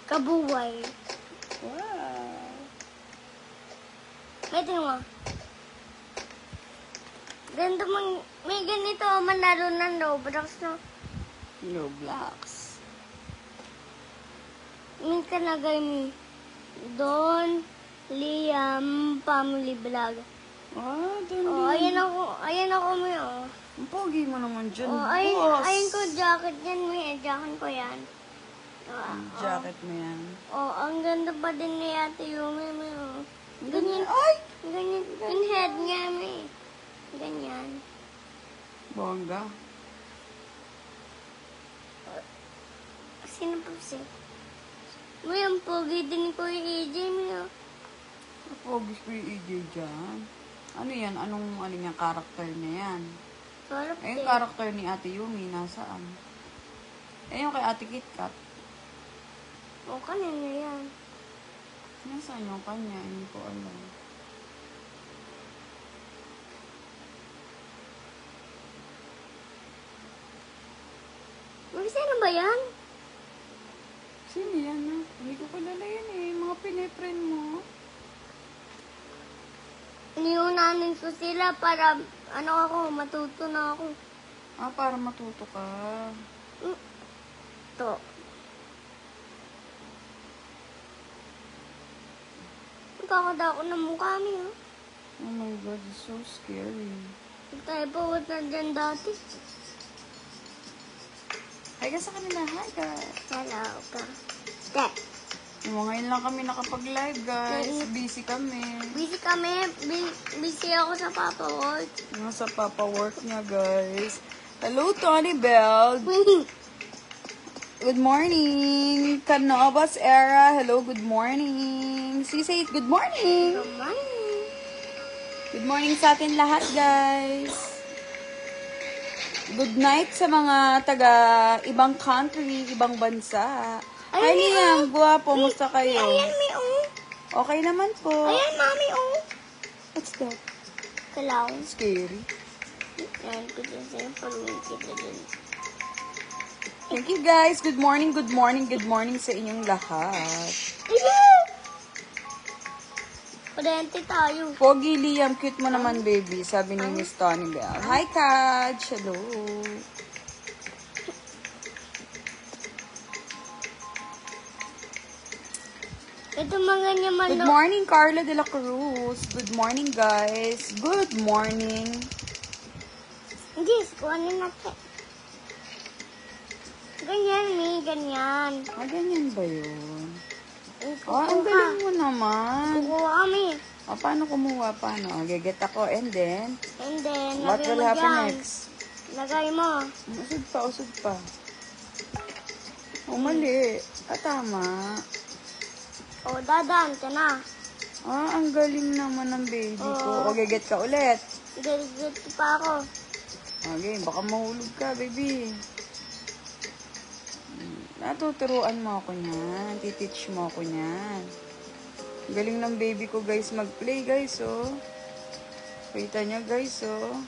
Kabuway. Wow. May tingin mo. Ganito may ganito manlaro ng Roblox, no? Roblox. May kalagay ni Don Liam Family Vlog. Doon Oh, ayan ako may oh. Ang pogi mo naman dyan, Oh, boss. ayun ko jacket yan, may jacket ko yan. Jacket mo yan. Oh, ang ganda pa din ni Ate Yumi, may oh. Ganyan, Ay! ganyan, yung head niya, may. Ganyan. Bongga. Sino po si? May ang pogi din ko yung AJ, may oh. Pogi ko yung EJ dyan. Ano yan? Anong yung karakter niya yan? Sarap Eh, yung din. karakter ni Ate Yumi, nasaan? Eh, yung kay Ate KitKat. O, kanina yan. Nasaan yung kanya? Hindi ko alam. Sino ba yan? Sino yan na? Hindi ko kilala yan eh. Mga pinipren mo. Iniunanin ko sila para, matuto na ako. Para matuto ka. To. Magkakada ako ng mukha niya. Oh my God, it's so scary. Tayo po na dyan dati. Hi ka sa kanila. Hi ka. Hello ka. Te. Ngayon lang kami nakapag-live, guys. Busy kami. Busy kami. Busy ako sa papa work. Nasa papa work niya, guys. Hello, Tony Bell. Good morning. Canovas Era. Hello, good morning. Say it, good morning. Good morning. Good morning sa atin lahat, guys. Good night sa mga taga ibang country, ibang bansa. Hi, Liam. Guwapo. Musta kayo? Ayan, may Okay naman po. Ayan, mami, What's that? Kalaw. Scary. Ayan ko dyan sa'yo. Paluin kita dyan. Thank you, guys. Good morning, good morning, good morning sa inyong lahat. Kurente tayo. Pogi, Liam. Cute mo naman, baby. Sabi ni Miss Tony Bell. Hi, Kaj. Hello. Ito mga naman. Good morning, Carla de la Cruz. Good morning, guys. Good morning. Yes, kuhanin natin. Ganyan, may ganyan. Ganyan ba yun? Ang Kukuha. galing mo naman. Kukuha kami. Paano kumuha? Paano? Gaget ako. And then, And then, what lagay will mo happen dyan. next? Lagay mo. Usod pa, usod pa. Mali. Tama. O, dadan ka na. Ang galing naman ng baby ko. Oh. Gaget ka ulit. Galit pa ako. Okay, baka mahulog ka, baby. Natuturuan mo ako niyan. Titeach mo ako niyan. Galing ng baby ko, guys, mag-play, guys, oh. Kita niyo, guys, oh.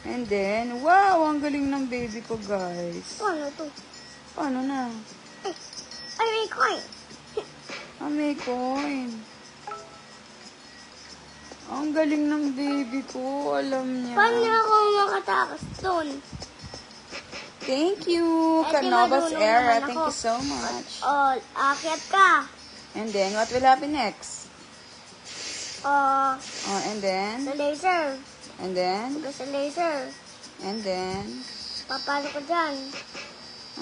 And then, wow, ang galing ng baby ko, guys. Paano to? Paano na? Ay, may coin. May coin. Ang galing ng baby ko, alam niya. Paano ako makatakas doon? Thank you, Eh, di Canovas marunong Era. naman Thank ako. you so much. O, akyat ka. And then, what will happen next? O, And then, sa laser. and then, Sa laser. and then, Papasok ko dyan.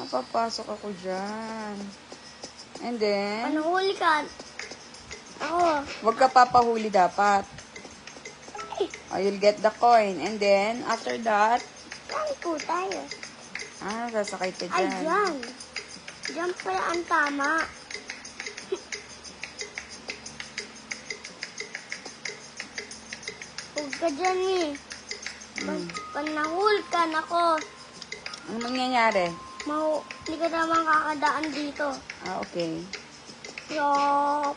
papasok ako dyan. And then, Anong huli ka? Ako. wag ka papahuli dapat. You'll get the coin. And then, after that, Saan po tayo? sasakay ka Ay, dyan. dyan. Dyan pala ang tama. Huwag ka dyan eh. Pag nahul ka, nako. Ano mangyayari? Hindi ka naman kakadaan dito. Okay. Yup.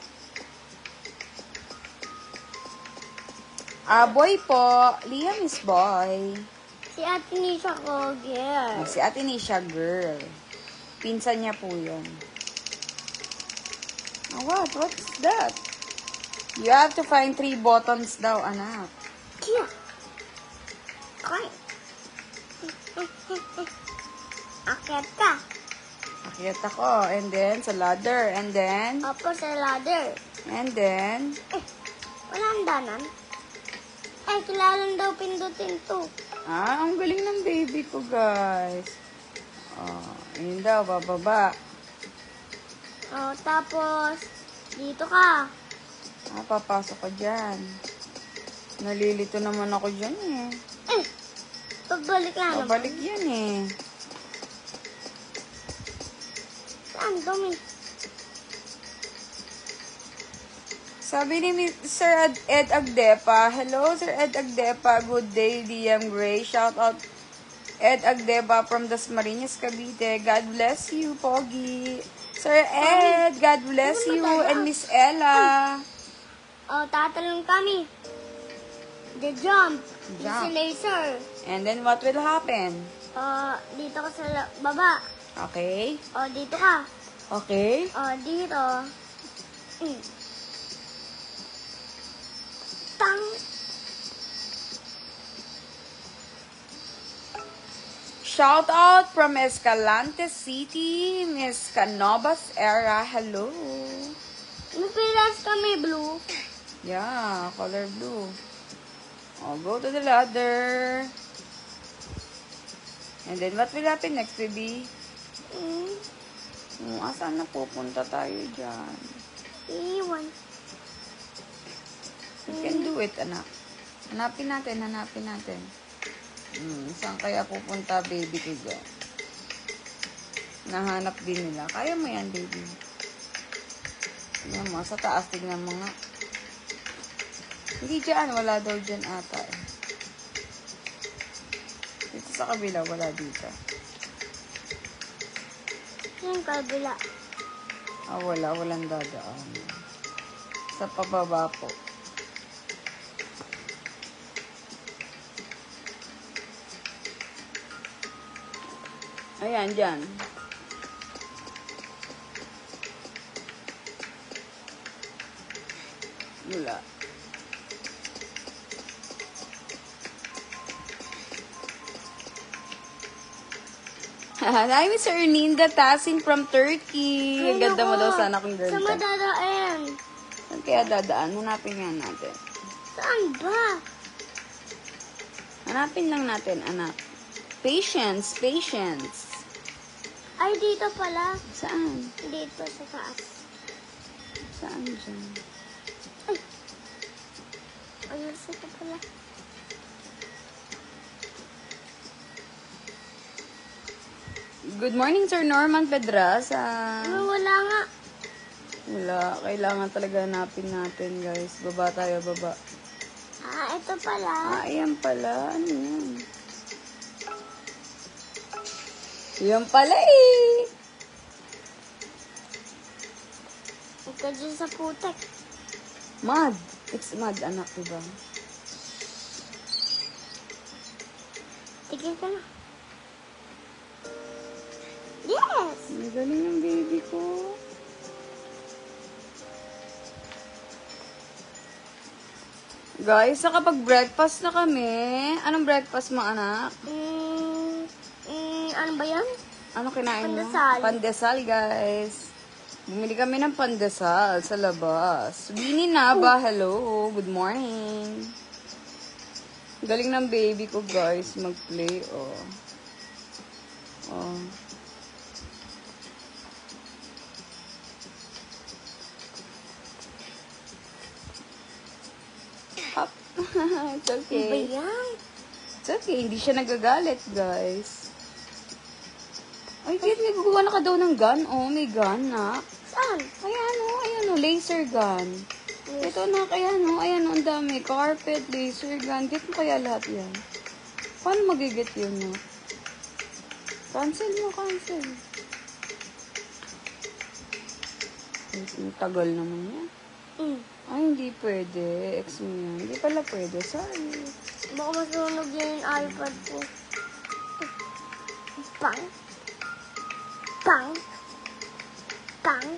Boy po. Liam is boy. Si Ate Nisha ko, girl. Si Ate Nisha, girl. Pinsan niya po yun. Oh, what? What's that? You have to find 3 buttons daw, anak. Here. Okay. Akyat ka. Akyat ako. And then, sa ladder. And then, Opo sa ladder. and then, Walang danan. Ay, kailangan daw pindutin to. ang galing ng baby ko, guys. Oh, yun daw, bababa. Oh, tapos, dito ka. Papasok ka dyan. Nalilito naman ako dyan eh. Pagbalik na naman. Babalik yan eh. Saan dumi? Sabi ni Sir Ed Agdepa, hello Sir Ed Agdepa, good day DM Gray, shout out Ed Agdepa from Dasmariñas, Cavite, God bless you, Pogi. Sir Ed, God bless you, and Miss Ella. Oh, tatalon kami. The jump. Jump. Si laser. And then what will happen? Dito ka sa baba. Okay? Oh, dito ka. Okay? Oh, dito. Tang. Shout out from Escalante City, Miss Canovas Era, hello. May pilas kami blue. Yeah, color blue. Oh, go to the ladder. And then, what will happen next, baby? Asan na pupunta tayo dyan? Iwan. You can do it, anak. Hanapin natin. Saan kaya pupunta, baby ko dyan? Nahanap din nila. Kaya mo yan, baby. Tignan mo, sa taas, tignan mo nga. Hindi dyan, wala daw dyan ata eh. Dito sa kabila, wala dito. Yung kabila. Walang dadaan. Sa pababa po. Ayan, dyan. Wala. Hi, Miss Erlinda Tasing from Turkey. Ang ganda mo daw sana kung girl Saan ka. madadaan? Saan kaya dadaan? Hanapin nga natin. Saan ba? Hanapin lang natin, anak. Patience. Ay, dito pala. Saan? Dito sa taas. Saan dyan? Ayun, sito pala. Good morning, Sir Norman Pedraza. Wala nga. Wala. Kailangan talaga hanapin natin, guys. Baba tayo, baba. Ito pala. Ayan pala. Ano yan? Yan pala eh. Huwag ka dyan sa putek. Mud. It's mud, anak, diba? Tigil ka na. Yes! Ang galing ng baby ko. Guys, nakapag-breakfast na kami. Anong breakfast mo, anak? Ano ba yan? Ano kinain mo? Pandesal. Pandesal, guys. Bumili kami ng pandesal sa labas. Winnie Naba, hello. Good morning. Galing ng baby ko, guys, mag-play, oh. Oh. Up. It's okay. Ano ba yan? It's okay. Hindi siya nagagalit, guys. Ay, Kit, may gugawa na ka daw ng gun. Oh, may gun na. Saan? Ayan o, laser gun. Ito na, ayan o, ang dami. Carpet, laser gun. Get mo kaya lahat yan? Paano magigit yun, no? Cancel mo, cancel. Ang tagal naman yan. Ay, hindi pwede. Ex mo yan. Hindi pala pwede. Sorry. Baka masunog yan yung iPad ko. Pang. Pang. Pang.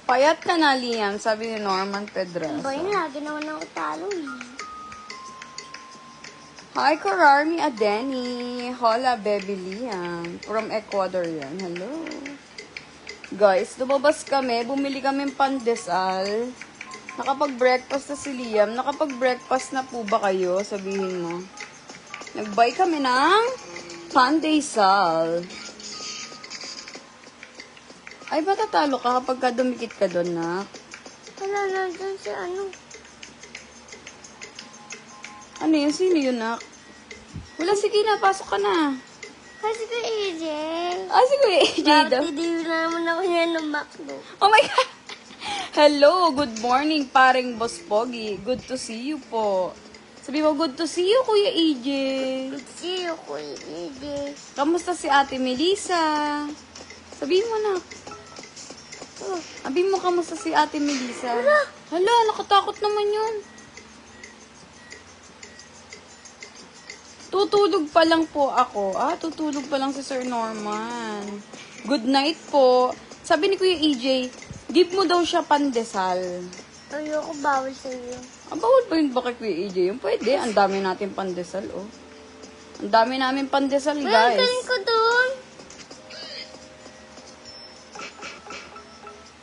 Payat ka na, Liam, sabi ni Norman Pedraza. Ba yun, lagi naman ako talo eh. Hi, Kararmi Adeni. Hola, baby Liam. From Ecuador yan. Hello. Guys, lumabas kami. Bumili kami ng pandesal. Nakapag-breakfast na si Liam. Nakapag-breakfast na po ba kayo? Sabihin mo. Nag-buy kami ng pandesal. Ay, ba tatalo ka kapag ka dumikit ka doon, nak? Wala na dyan si ano. Ano yun? Sino yun, nak? Wala, sige na. Pasok ka na. Kasi ko AJ. Ah, sige, AJ daw. Bakit hindi na naman ako yan ng McDo? Oh my God! Hello, good morning, paring Boss Pogi. Good to see you po. Sabi mo, good to see you, Kuya AJ. Good to see you, Kuya AJ. Kamusta si Ate Melissa? Sabihin mo na. Sabihin mo, kamusta si Ate Melissa? Hala, nakatakot naman yun. Tutulog pa lang po ako. Ah, tutulog pa lang si Sir Norman. Good night po. Sabi ni Kuya AJ, give mo daw siya pandesal. Ayoko, bawal sa iyo. Ah, bawal ba yun ba kay Kuya AJ? Yung pwede. Ang dami natin pandesal, oh. Ang dami namin pandesal, guys. Galing ko doon.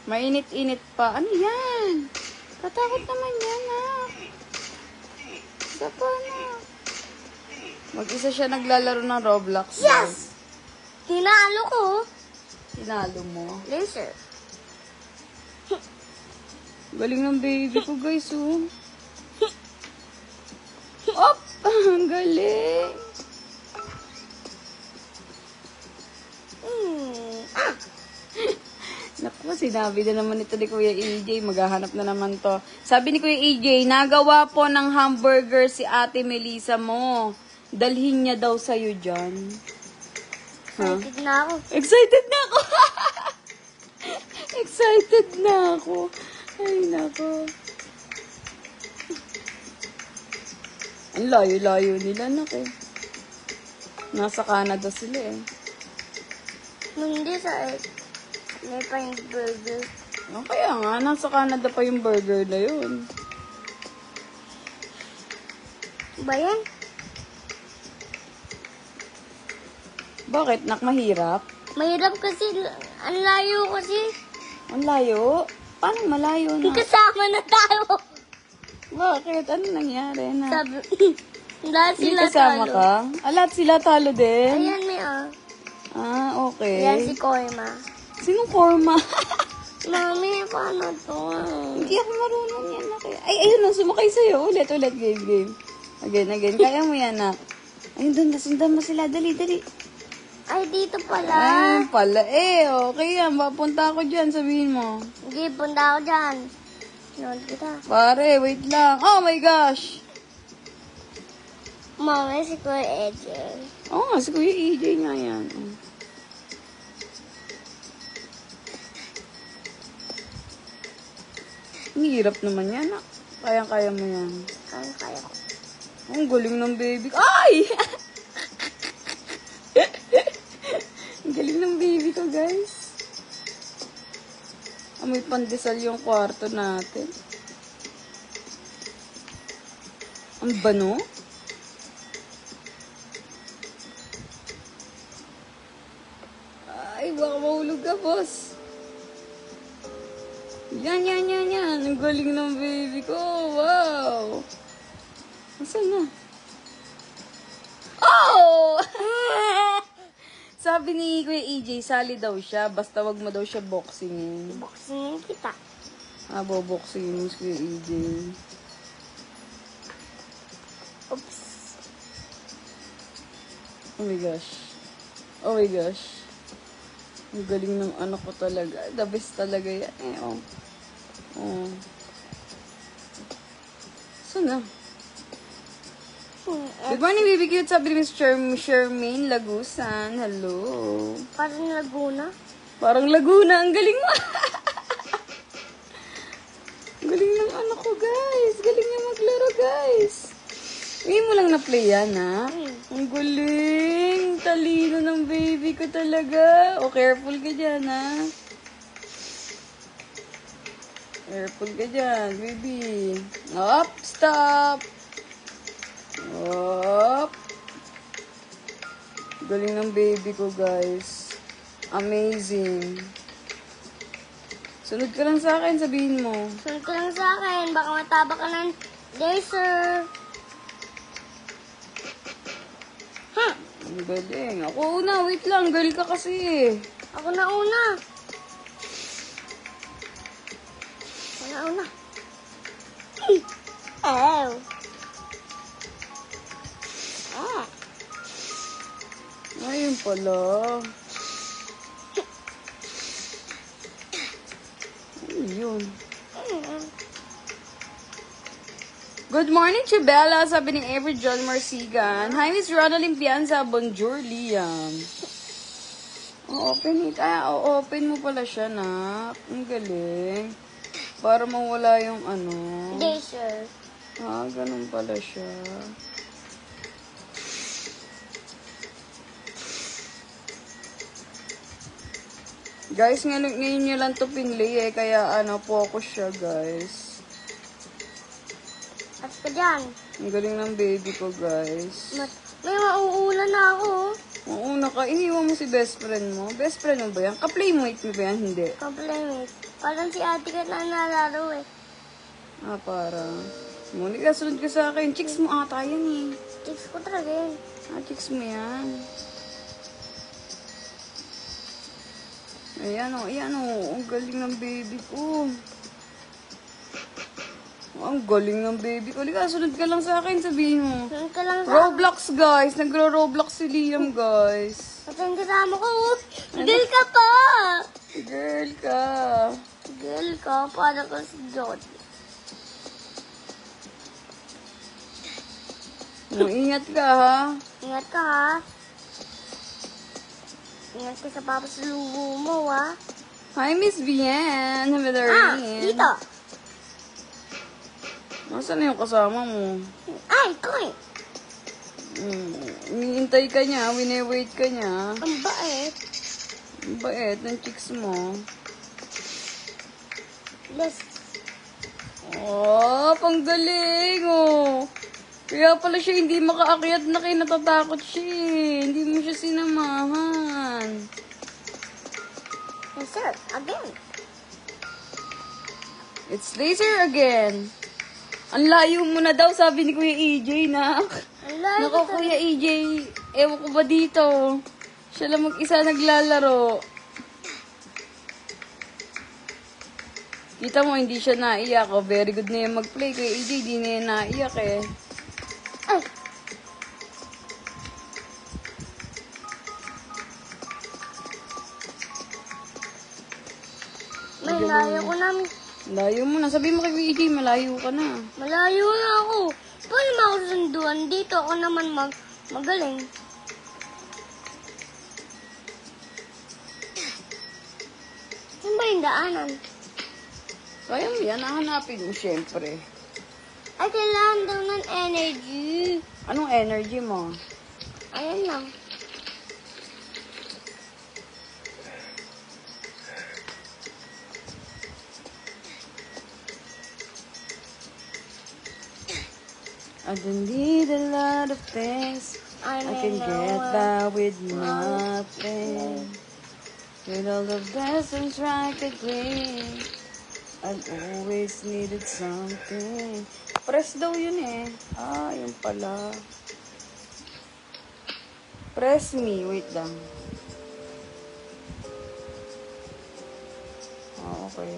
Mainit-init pa. Ano yan? Katakot naman yan, ah. Isa pa na. Mag-isa siya naglalaro ng Roblox. Yes! Tinalo ko. Tinalo mo. Laser. Galing ng baby ko, guys, oh. Op! Ang galing. Naku, sinabi na naman ito ni Kuya AJ. Maghahanap na naman to. Sabi ni Kuya AJ, nagawa po ng hamburger si Ate Melissa mo. Dalhin niya daw sa'yo dyan. Excited na ako. Excited na ako! Excited na ako. Ay, nako. Ang layo-layo nila, nak eh. Nasa Canada sila eh. Hindi sa may pa yung burger. Oh, kaya nga, nasa Canada pa yung burger na yun. Ba yan? Bakit? Nak, mahirap? Mahirap kasi, ang layo kasi. Ang layo? Paano malayo na? Kasama na tayo. Bakit? Ano nangyari na? Sabi, lahat Hindi sila kasama talo. ka? Ah, lahat sila talo din? Ayan may Ah, okay. Yan si Koima. Sinong Korma? Mami, paano to? Hindi ako marunong yan, nak. Ay, ayun na, sumakay sa'yo. Ulit, game. Again. Kaya mo yan, nak. Ayun doon, nasundan mo sila. Dali. Ay, dito pala. Ayun pala. Okay yan. Papunta ako dyan, sabihin mo. Hindi, punta ako dyan. Sinunod kita. Pare, wait lang. Oh my gosh! Mami, si Kuya AJ. Oo nga, si Kuya EJ nga yan. Ang hirap naman yan, nak. Kaya-kaya mo yan. Kaya ko. Ang galing ng baby ko. Ay! Ang galing ng baby ko, guys. Amoy pandesal yung kwarto natin. Ang bano? Ay, baka mahulog ka, boss. Yan. Ang galing ng baby ko. Wow! Nasaan na? Oh! Sabi ni Kuya EJ, sali daw siya. Basta wag mo daw siya boxingin. Boxing kita. Ah, boxingin si Kuya EJ. Oops. Oh my gosh. Ang galing ng anak ko talaga. The best talaga yan. Oh. Saan na? Good morning, baby cute. Sabi ni Miss Shermaine Lagusan. Hello. Parang Laguna. Parang Laguna. Ang galing mo. Ang galing ng anak ko, guys. Galing niya maglaro, guys. Ngayon mo lang na-play yan, ha? Ang galing. Talino ng baby ko talaga. O, careful ka dyan, ha? Careful ka dyan, baby. Up, stop. Up. Galing ng baby ko, guys. Amazing. Sunod ka lang sa akin, sabihin mo. Sunod ka lang sa akin. Baka mataba ka ng laser. Ang galing. Ako una, wait lang. Girl ka kasi. Ako na una. Ako na una. Ew. Ah. Ayun pala. Ano yun? Good morning, Chibella, sabi ni Avery John Marsigan. Hi, Miss Ronaldin Pianza. Bonjour, Liam. Open it. Open mo pala siya, nak. Ang galing. Para mawala yung ano. Laser. Ganun pala siya. Guys, ngayon nyo lang to pinlay kaya focus siya, guys. At ka dyan. Ang galing ng baby ko, guys. May mauulan na ako. Oo, iniwan mo si best friend mo. Best friend mo ba yan? Ka-playmate mo ba yan? Hindi. Compliment. Parang si ate ka na nalaro eh. Parang. Muli ka, sunod ka sa akin. Chicks mo ata yan eh. Chicks ko talaga yun. Chicks mo yan. Ayan o, ang galing ng baby ko. Ang galing ng baby ko. Lika, sunod ka lang sa akin, sabihin mo. Sunod ka lang sa Roblox, guys. Nagro-Roblox si Liam, guys. At yung kasama ko, girl ka pa! Girl ka. Girl ka, para ka si Jody. Ingat ka, ha? Ingat ka ha. Ingat ka sa papasalubo mo ha. Hi, Miss Vian. Dito. Nasaan na yung kasama mo? Ay, koy. Hinihintay ka niya, wini-wait ka niya. Ang bait. Ang bait ng chicks mo. Yes. Panggaling, oh. Kaya pala siya hindi makaakyat na kayo natatakot siya eh. Hindi mo siya sinamahan. Yes, sir. Again. It's laser again. Ang layo mo na daw, sabi ni Kuya EJ, nak. Ang layo Naku, ka Kuya EJ, ewan ko ba dito? Siya lang mag-isa naglalaro. Kita mo, hindi siya naiyak. Oh, very good na yan mag-play. Kuya EJ, di na yan naiyak eh. Ay. May layo ko namin. Layo mo na. Sabi mo kay Kuya EJ, malayo ka na. Malayo na ako. Paano mo ako sunduan? Dito ako naman magaling. Saan ba yung daanan? Kaya mo yan, hahanapin mo syempre. Ay, kailangan daw ng energy. Anong energy mo? Ayan lang. I don't need a lot of things. I can get by with nothing. With all the blessings I could bring, I've always needed something. Press daw yun eh. Yun pala. Press me. Wait lang. Okay.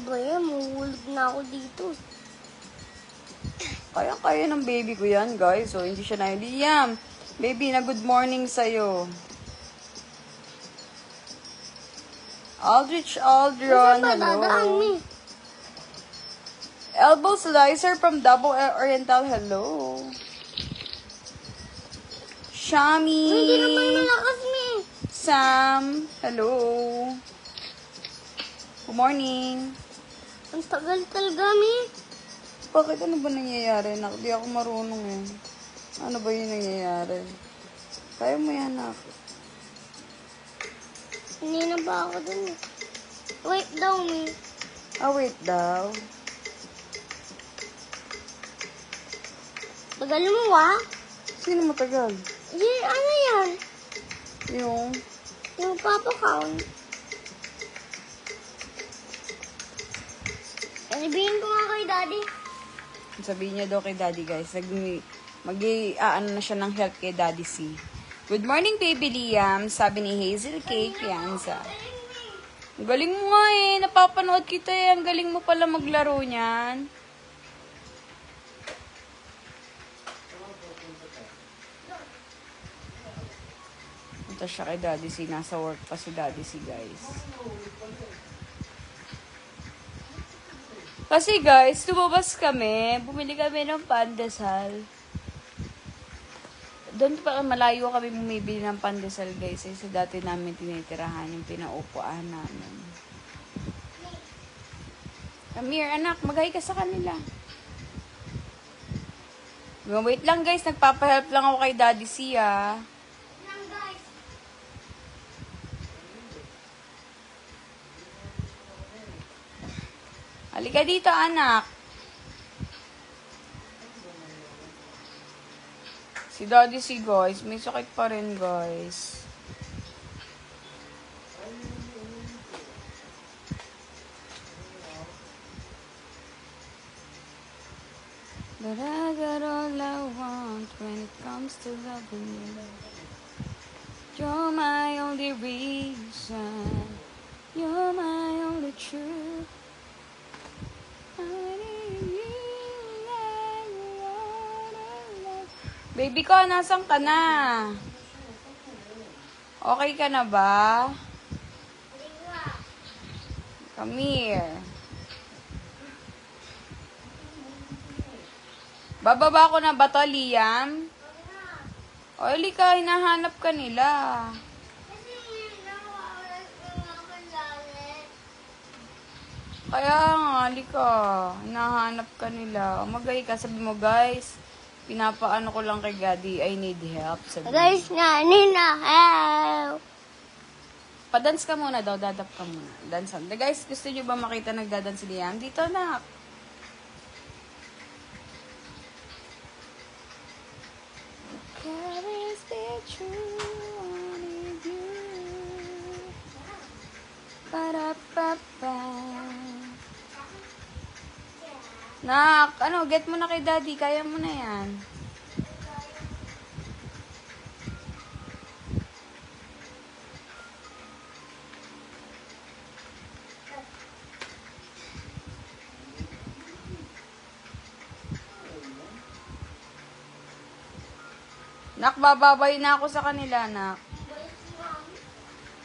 Ba yan, mahulog na ako dito. Kaya ng baby ko yan, guys. So, hindi siya na Liam. Baby, na good morning sa'yo. Aldrich Aldron, hello. Elbow Slicer from Double Oriental, hello. Shami. Hindi naman malakas mi. Sam, hello. Good morning. Ang tagal talaga mi. Bakit? Ano ba nangyayari, nak? Di ako marunong eh. Ano ba yung nangyayari? Kaya mo yan, nak. Hindi na ba ako dun? Wait daw mi. Wait daw. Tagal mo, ah. Sino matagal? Ano yan? Yung Papa Count. Sabihin ko nga kay Daddy. sabihin niya daw kay Daddy, guys. Mag-ano na siya ng help kay Daddy C. Good morning, baby Liam. Sabi ni Hazel K. Pianza. Ang galing mo nga eh. Napapanood kita eh. Ang galing mo pala maglaro niyan. Punta siya kay Daddy C. Nasa work pa si Daddy C, guys. Kasi guys, lumabas kami. Bumili kami ng pandesal. Doon pa malayo kami bumibili ng pandesal, guys. Eh, sa dati namin tinitirahan yung pinaupuan namin. Come here, anak. Mag-hi ka sa kanila. Wait lang, guys. Nagpapahelp lang ako kay Daddy C, ah. Halika dito, anak. Si Daddy C, guys. May sakit pa rin, guys. But I got all I want when it comes to loving you. You're my only reason. You're my only truth. Baby ko, nasan ka na? Okay ka na ba? Come here. Bababa ko na ba to, Liam? O, ka, hinahanap ka nila. Kaya nga, halika. Hinahanap ka nila. O, mag-hi ka. Sabi mo, guys, pinapaano ko lang kay Daddy, I need help. Sabi Guys, nina, help. Pa-dance ka muna daw, dadap ka muna. Dance. Guys, gusto nyo ba makita nagdadance si Liam? Dito na. Nak, get mo na kay Daddy. Kaya mo na yan. Nak, bababay na ako sa kanila, nak.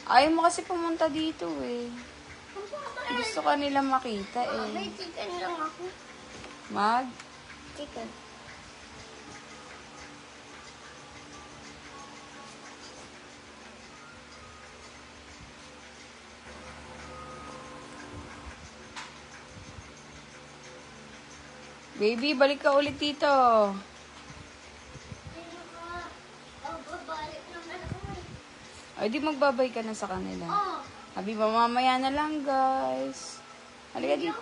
Ayaw mo kasi pumunta dito, eh. Gusto ka nila makita, eh. May chicken lang ako. Mag? Chicken. Baby, balik ka ulit dito. Ay, di magbabay ka na sa kanila. Sabi mo, mamaya na lang, guys. Halika dito.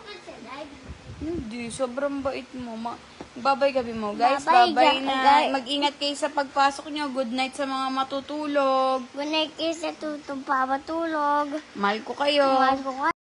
Hindi, sobrang bait mo. Magbabay gabi mo. Guys, babay na. Mag-ingat kayo sa pagpasok nyo. Good night sa mga matutulog. Good night kayo sa tutong papatulog. Mahal ko kayo. Mahal ko kayo.